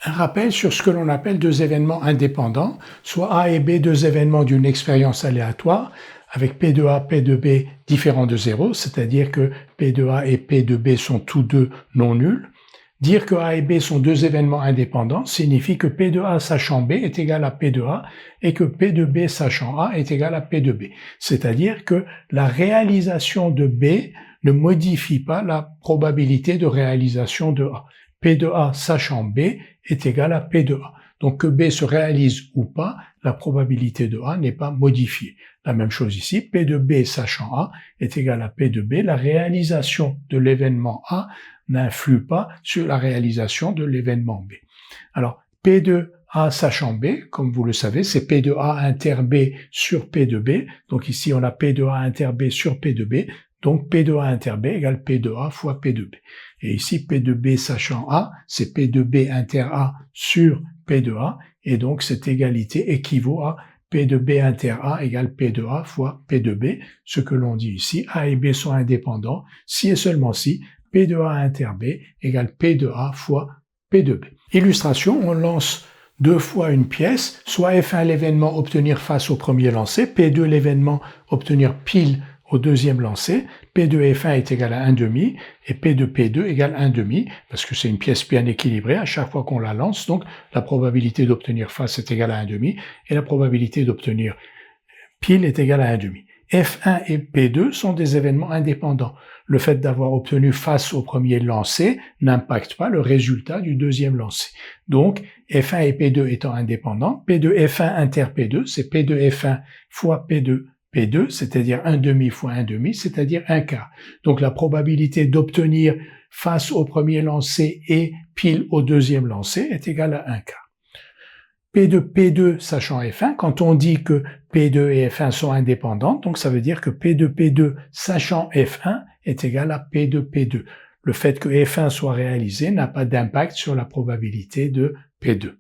Un rappel sur ce que l'on appelle deux événements indépendants, soit A et B, deux événements d'une expérience aléatoire, avec P de A, P de B différents de 0, c'est-à-dire que P de A et P de B sont tous deux non nuls. Dire que A et B sont deux événements indépendants signifie que P de A sachant B est égal à P de A et que P de B sachant A est égal à P de B. C'est-à-dire que la réalisation de B ne modifie pas la probabilité de réalisation de A. P de A sachant B est égal à P de A. Donc que B se réalise ou pas, la probabilité de A n'est pas modifiée. La même chose ici, P de B sachant A est égal à P de B. La réalisation de l'événement A n'influe pas sur la réalisation de l'événement B. Alors, P de A sachant B, comme vous le savez, c'est P de A inter B sur P de B. Donc ici, on a P de A inter B sur P de B. Donc P de A inter B égale P de A fois P de B. Et ici, P de B sachant A, c'est P de B inter A sur P de A. Et donc cette égalité équivaut à P de B inter A égale P de A fois P de B. Ce que l'on dit ici, A et B sont indépendants si et seulement si P de A inter B égale P de A fois P de B. Illustration, on lance deux fois une pièce, soit F1 l'événement obtenir face au premier lancé, P2 l'événement obtenir pile au deuxième lancé, P de F1 est égal à 1,5 et P de P2 égale 1,5 parce que c'est une pièce bien équilibrée à chaque fois qu'on la lance, donc la probabilité d'obtenir face est égale à 1,5 et la probabilité d'obtenir pile est égale à 1,5. F1 et P2 sont des événements indépendants. Le fait d'avoir obtenu face au premier lancé n'impacte pas le résultat du deuxième lancé. Donc, F1 et P2 étant indépendants, P de F1 inter P2, c'est P de F1 fois P de P2, c'est-à-dire 1,5 fois 1,5, c'est-à-dire 1 quart. Donc, la probabilité d'obtenir face au premier lancé et pile au deuxième lancé est égale à 1 quart. P de P2 sachant F1, quand on dit que P2 et F1 sont indépendants, donc ça veut dire que P de P2 sachant F1 est égal à P de P2. Le fait que F1 soit réalisé n'a pas d'impact sur la probabilité de P2.